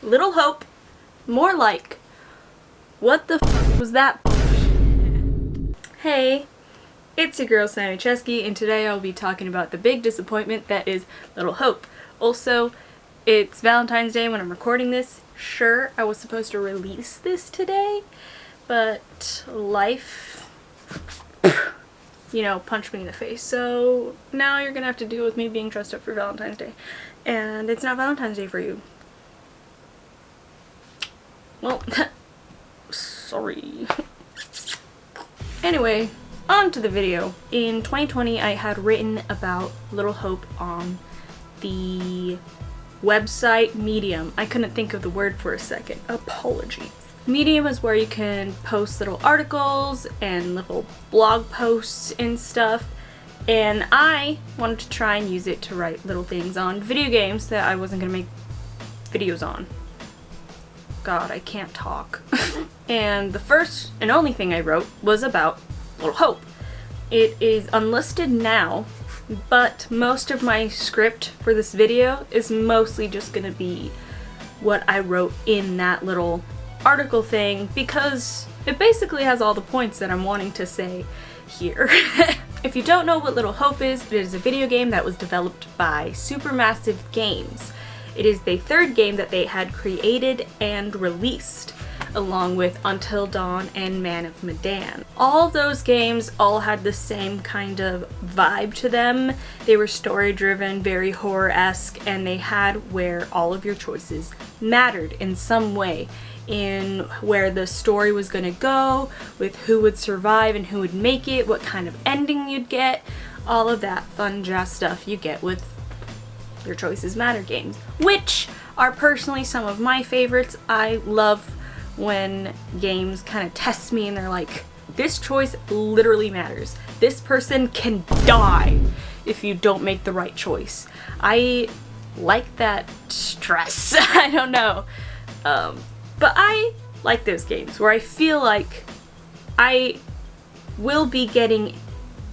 Little Hope. More like, what the f was that? Hey, it's your girl SammyCzewski, and today I'll be talking about the big disappointment that is Little Hope. Also, it's Valentine's Day when I'm recording this. Sure, I was supposed to release this today, but life, you know, punched me in the face. So now you're gonna have to deal with me being dressed up for Valentine's Day. And it's not Valentine's Day for you. Well, sorry. Anyway, on to the video. In 2020, I had written about Little Hope on the website Medium. I couldn't think of the word for a second. Apologies. Medium is where you can post little articles and little blog posts and stuff. And I wanted to try and use it to write little things on video games that I wasn't gonna make videos on. God, I can't talk. And the first and only thing I wrote was about Little Hope. It is unlisted now, but most of my script for this video is mostly just gonna be what I wrote in that little article thing, because it basically has all the points that I'm wanting to say here. If you don't know what Little Hope is, it is a video game that was developed by Supermassive Games. It is the third game that they had created and released, along with Until Dawn and Man of Medan. All of those games all had the same kind of vibe to them. They were story-driven, very horror-esque, and they had where all of your choices mattered in some way, in where the story was gonna go, with who would survive and who would make it, what kind of ending you'd get, all of that fun jazz stuff you get with your choices matter games, which are personally some of my favorites. I love when games kind of test me and they're like, this choice literally matters. This person can die if you don't make the right choice. I like that stress. I don't know. But I like those games where I feel like I will be getting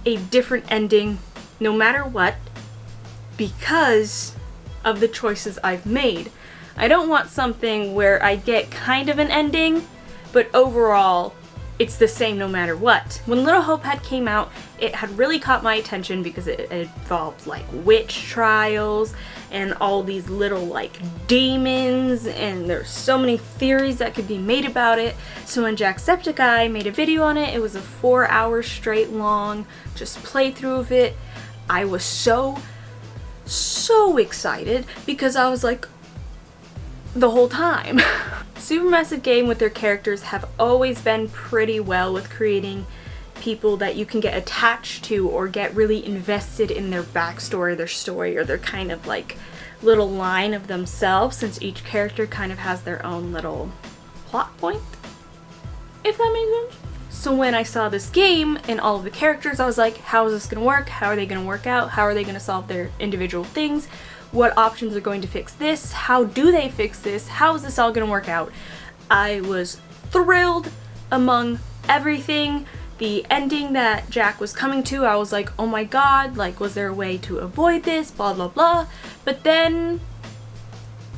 a different ending no matter what, because of the choices I've made. I don't want something where I get kind of an ending, but overall it's the same no matter what. When Little Hope had came out, it had really caught my attention because it involved like witch trials and all these little like demons, and there's so many theories that could be made about it. So when Jacksepticeye made a video on it, it was a 4-hour straight long just playthrough of it. I was so excited because I was like, the whole time. Supermassive Game with their characters have always been pretty well with creating people that you can get attached to or get really invested in their backstory, their story, or their kind of like little line of themselves, since each character kind of has their own little plot point, if that makes sense. So when I saw this game and all of the characters, I was like, how is this gonna work? How are they gonna work out? How are they gonna solve their individual things? What options are going to fix this? How do they fix this? How is this all gonna work out? I was thrilled among everything. The ending that Jack was coming to, I was like, oh my god, like, was there a way to avoid this? Blah, blah, blah. But then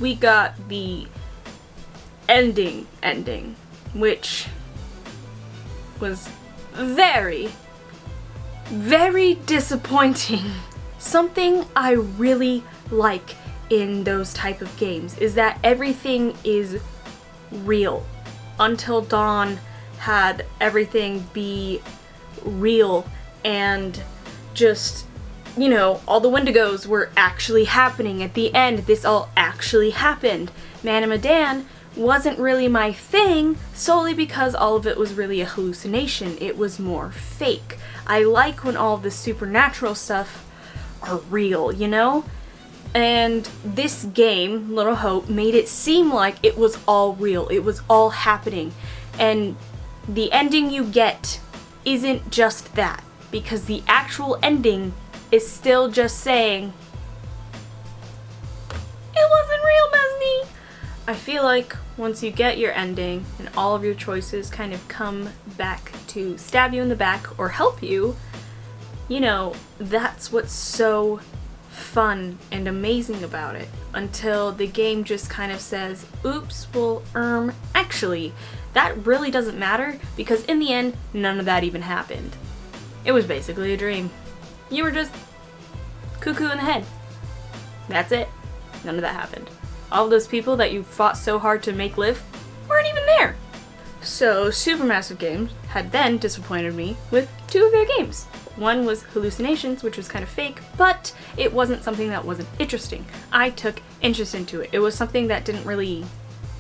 we got the ending, which was very, very disappointing. Something I really like in those type of games is that everything is real. Until Dawn had everything be real and just, you know, all the Wendigos were actually happening. At the end, this all actually happened. Man of Medan wasn't really my thing, solely because all of it was really a hallucination. It was more fake. I like when all of the supernatural stuff are real, you know? And this game, Little Hope, made it seem like it was all real. It was all happening. And the ending you get isn't just that, because the actual ending is still just saying, it wasn't real, Mesney. I feel like once you get your ending and all of your choices kind of come back to stab you in the back or help you, you know, that's what's so fun and amazing about it until the game just kind of says, oops, well, actually, that really doesn't matter because in the end, none of that even happened. It was basically a dream. You were just cuckoo in the head. That's it. None of that happened. All those people that you fought so hard to make live weren't even there. So Supermassive Games had then disappointed me with 2 of their games. One was Hallucinations, which was kind of fake, but it wasn't something that wasn't interesting. I took interest into it. It was something that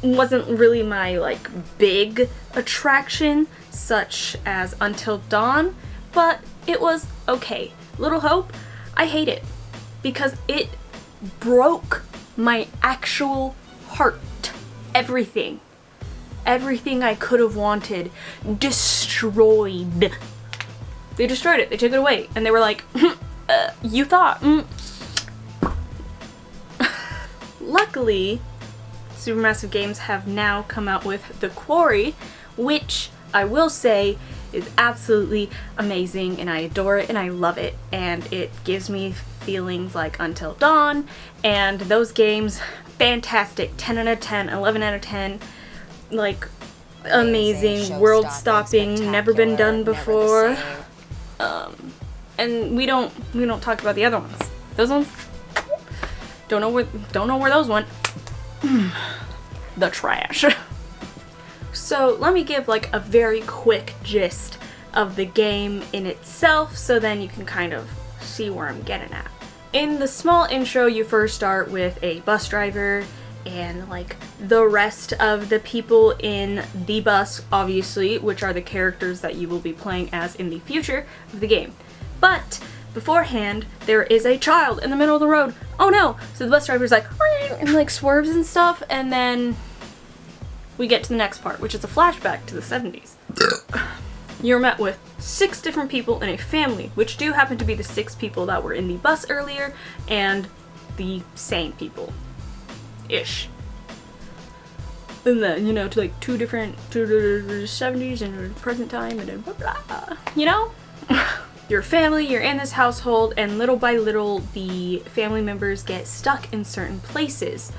wasn't really my like big attraction, such as Until Dawn, but it was okay. Little Hope, I hate it because it broke my actual heart. Everything I could have wanted, destroyed. They destroyed it. They took it away. And they were like, you thought. Luckily, Supermassive Games have now come out with The Quarry, which I will say is absolutely amazing, and I adore it and I love it, and it gives me feelings like Until Dawn, and those games, fantastic, 10 out of 10, 11 out of 10, like amazing, world-stopping, never been done before. And we don't talk about the other ones. Those ones, don't know where those went. The trash. So let me give like a very quick gist of the game in itself, so then you can kind of see where I'm getting at. In the small intro, you first start with a bus driver and like the rest of the people in the bus, obviously, which are the characters that you will be playing as in the future of the game. But beforehand, there is a child in the middle of the road. Oh no! So the bus driver's like, and like swerves and stuff, and then we get to the next part, which is a flashback to the 70s. You're met with 6 different people in a family, which do happen to be the 6 people that were in the bus earlier, and the same people. Ish. And then, you know, to like to the 70s and present time and then blah blah. You know? Your family, you're in this household, and little by little the family members get stuck in certain places.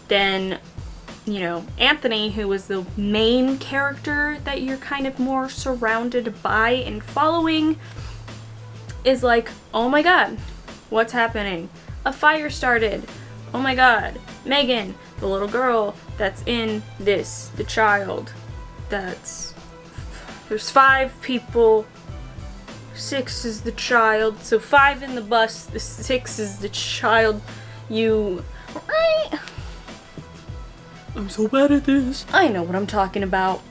Then, you know, Anthony, who was the main character that you're kind of more surrounded by and following, is like, oh my god, what's happening? A fire started. Oh my god. Megan, the little girl that's in this, the child, there's 5 people, 6 is the child, so 5 in the bus, the 6 is the child. I'm so bad at this. I know what I'm talking about.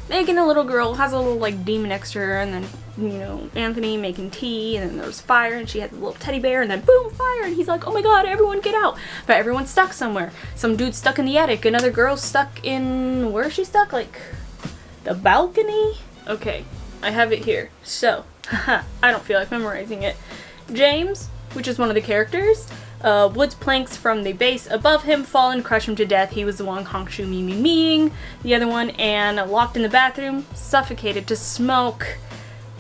Megan, a little girl, has a little like demon next to her, and then, you know, Anthony making tea, and then there's fire, and she has a little teddy bear, and then boom, fire, and he's like, oh my god, everyone get out. But everyone's stuck somewhere. Some dude's stuck in the attic, another girl's stuck in, where is she stuck? Like, the balcony? Okay, I have it here. So, I don't feel like memorizing it. James, which is one of the characters, woods planks from the base above him fall and crush him to death. He was the one Hongshu meing the other one, and locked in the bathroom, suffocated to smoke.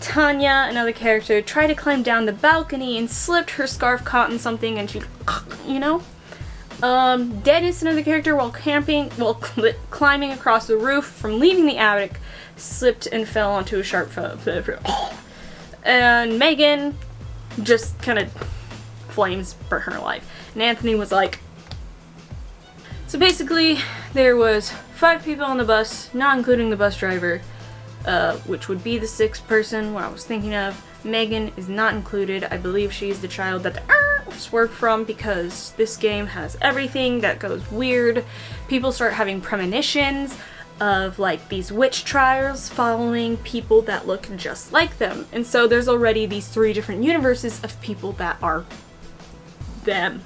Tanya, another character, tried to climb down the balcony and slipped. Her scarf caught in something and she, you know. Dennis, another character, while climbing across the roof from leaving the attic, slipped and fell onto a sharp and Megan just kind of flames for her life. And Anthony was like... So basically, there was 5 people on the bus, not including the bus driver, which would be the 6th person, what I was thinking of. Megan is not included. I believe she's the child that the swerved from, because this game has everything that goes weird. People start having premonitions of like these witch trials following people that look just like them. And so there's already these 3 different universes of people that are them.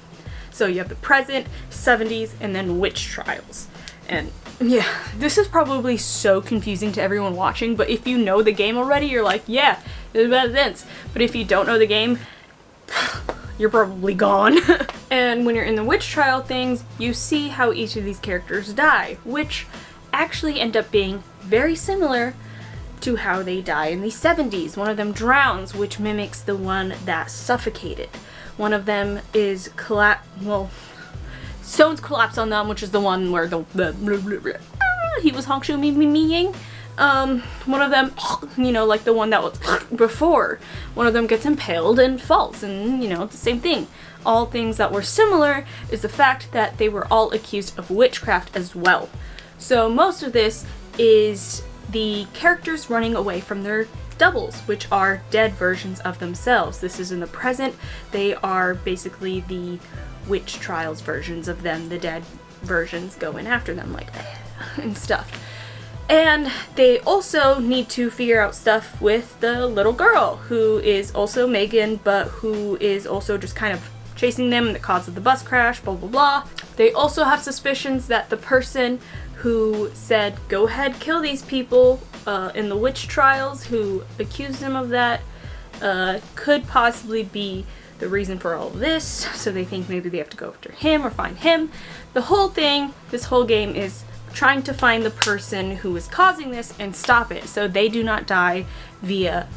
So you have the present, 70s, and then witch trials. And yeah, this is probably so confusing to everyone watching, but if you know the game already, you're like, yeah, it makes sense. But if you don't know the game, you're probably gone. And when you're in the witch trial things, you see how each of these characters die, which actually end up being very similar to how they die in the 70s. One of them drowns, which mimics the one that suffocated. One of them is stones collapse on them, which is the one where he was honk meing. One of them, you know, like the one that was before, one of them gets impaled and falls, and you know, it's the same thing. All things that were similar is the fact that they were all accused of witchcraft as well. So most of this is the characters running away from their doubles, which are dead versions of themselves. This is in the present. They are basically the witch trials versions of them, the dead versions going after them like and stuff. And they also need to figure out stuff with the little girl, who is also Megan, but who is also just kind of chasing them, the cause of the bus crash, blah blah blah. They also have suspicions that the person who said, go ahead, kill these people in the witch trials, who accused them of that, could possibly be the reason for all of this. So they think maybe they have to go after him or find him. The whole thing, this whole game, is trying to find the person who is causing this and stop it so they do not die via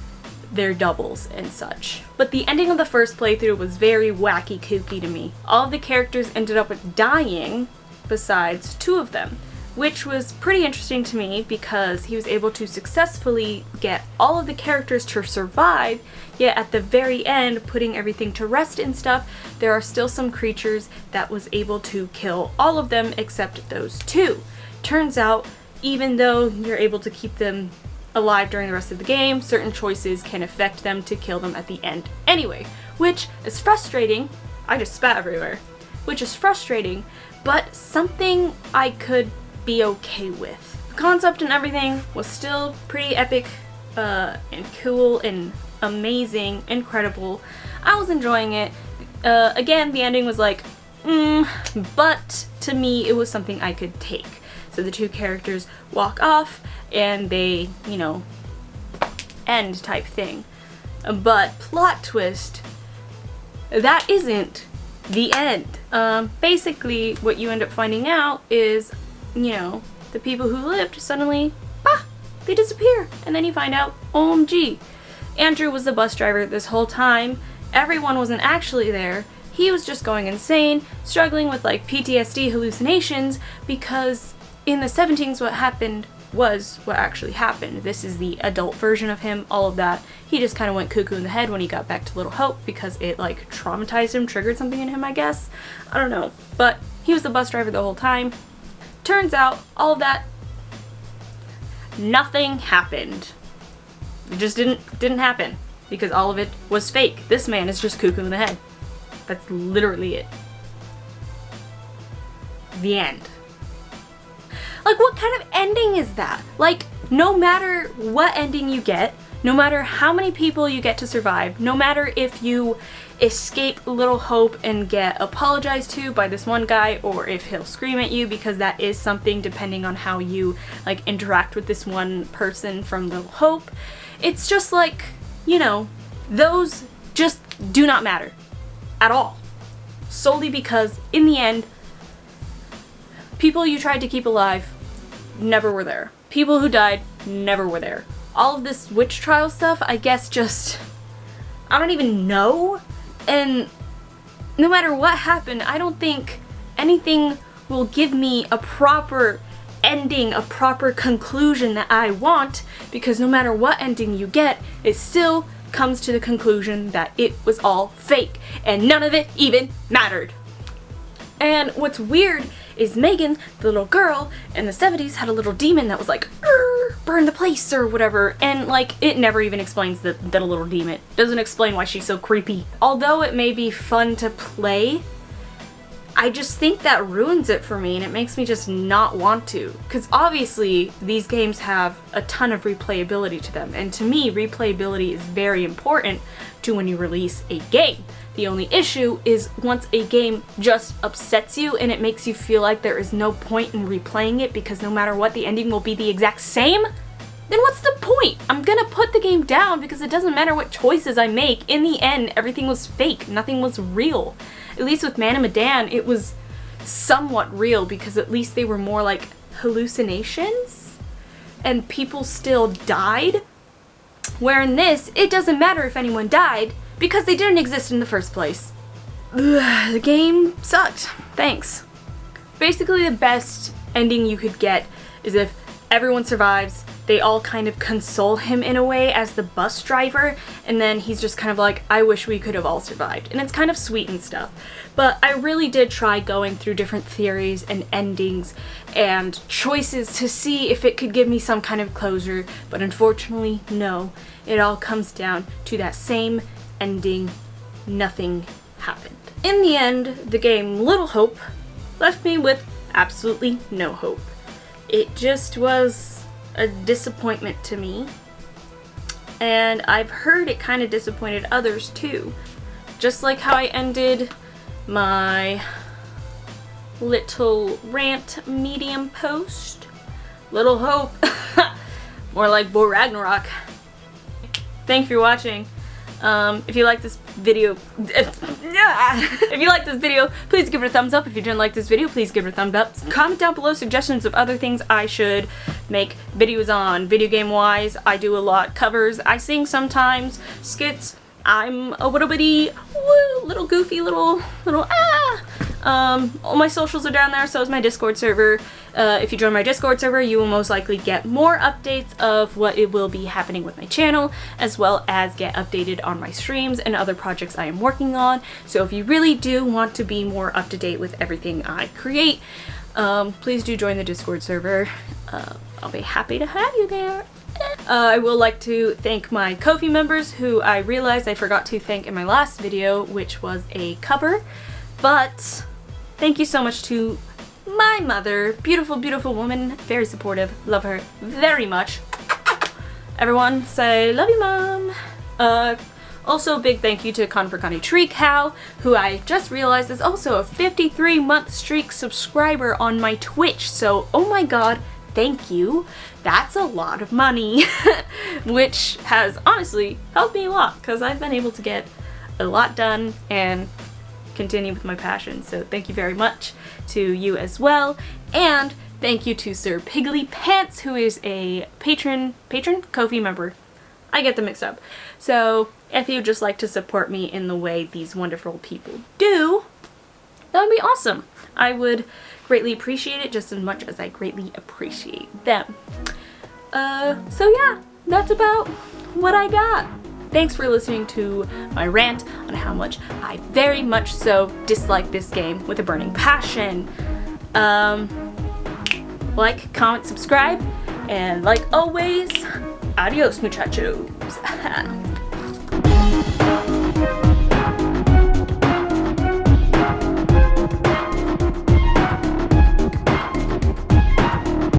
their doubles and such. But the ending of the first playthrough was very wacky kooky to me. All of the characters ended up dying besides 2 of them, which was pretty interesting to me because he was able to successfully get all of the characters to survive, yet at the very end, putting everything to rest and stuff, there are still some creatures that was able to kill all of them except those 2. Turns out, even though you're able to keep them alive during the rest of the game, certain choices can affect them to kill them at the end anyway, which is frustrating. I just spat everywhere. Which is frustrating, but something I could be okay with. The concept and everything was still pretty epic and cool and amazing, incredible. I was enjoying it. Again, the ending was like, but to me it was something I could take. So the 2 characters walk off and they, you know, end type thing. But plot twist, that isn't the end. Basically what you end up finding out is, you know, the people who lived suddenly, they disappear. And then you find out, OMG, Andrew was the bus driver this whole time. Everyone wasn't actually there. He was just going insane, struggling with like PTSD hallucinations, because in the 17s what happened was what actually happened. This is the adult version of him, all of that. He just kind of went cuckoo in the head when he got back to Little Hope because it like traumatized him, triggered something in him, I guess. I don't know. But he was the bus driver the whole time. Turns out all of that, nothing happened. It just didn't happen because all of it was fake. This man is just cuckoo in the head. That's literally it. The end. Like, what kind of ending is that? Like, no matter what ending you get, no matter how many people you get to survive, no matter if you escape Little Hope and get apologized to by this one guy, or if he'll scream at you, because that is something depending on how you like interact with this one person from Little Hope, it's just like, you know, those just do not matter at all. Solely because in the end, people you tried to keep alive never were there. People who died never were there. All of this witch trial stuff, I guess, just, I don't even know. And no matter what happened, I don't think anything will give me a proper ending, a proper conclusion that I want, because no matter what ending you get, it still comes to the conclusion that it was all fake and none of it even mattered. And what's weird is Megan, the little girl, in the 70s had a little demon that was like, burn the place or whatever, and like it never even explains that a little demon. Doesn't explain why she's so creepy. Although it may be fun to play, I just think that ruins it for me and it makes me just not want to. Because obviously these games have a ton of replayability to them, and to me replayability is very important to when you release a game. The only issue is once a game just upsets you and it makes you feel like there is no point in replaying it because no matter what the ending will be the exact same, then what's the point? I'm gonna put the game down because it doesn't matter what choices I make. In the end, everything was fake. Nothing was real. At least with Man and Medan, it was somewhat real because at least they were more like hallucinations and people still died. Where in this, it doesn't matter if anyone died because they didn't exist in the first place. The game sucked. Thanks. Basically, the best ending you could get is if everyone survives, they all kind of console him in a way as the bus driver, and then he's just kind of like, I wish we could have all survived. And it's kind of sweet and stuff. But I really did try going through different theories and endings and choices to see if it could give me some kind of closure, but unfortunately, no. It all comes down to that same ending. Nothing happened. In the end, the game Little Hope left me with absolutely no hope. It just was a disappointment to me, and I've heard it kind of disappointed others too. Just like how I ended my little rant medium post. Little hope. More like Bo Ragnarok. Thanks for watching. If you like this video, please give it a thumbs up. If you didn't like this video, please give it a thumbs up. Comment down below suggestions of other things I should make videos on. Video game wise, I do a lot. Covers, I sing sometimes. Skits, I'm a little bitty, little goofy, little all my socials are down there, so is my Discord server. If you join my Discord server, you will most likely get more updates of what it will be happening with my channel, as well as get updated on my streams and other projects I am working on. So if you really do want to be more up to date with everything I create, please do join the Discord server. I'll be happy to have you there. I will like to thank my Ko-fi members, who I realized I forgot to thank in my last video, which was a cover. But thank you so much to my mother, beautiful, beautiful woman, very supportive, love her very much. Everyone say, love you, Mom. Also, big thank you to Conifer ConnieTreeCow, who I just realized is also a 53-month streak subscriber on my Twitch. So, oh my god, thank you. That's a lot of money, which has honestly helped me a lot because I've been able to get a lot done and continue with my passion. So thank you very much to you as well. And thank you to SirPigglyPants, who is a patron Ko-fi member. I get them mixed up. So if you'd just like to support me in the way these wonderful people do, that would be awesome. I would greatly appreciate it just as much as I greatly appreciate them. So yeah, that's about what I got. Thanks for listening to my rant on how much I very much so dislike this game with a burning passion. Like, comment, subscribe, and like always, adios muchachos.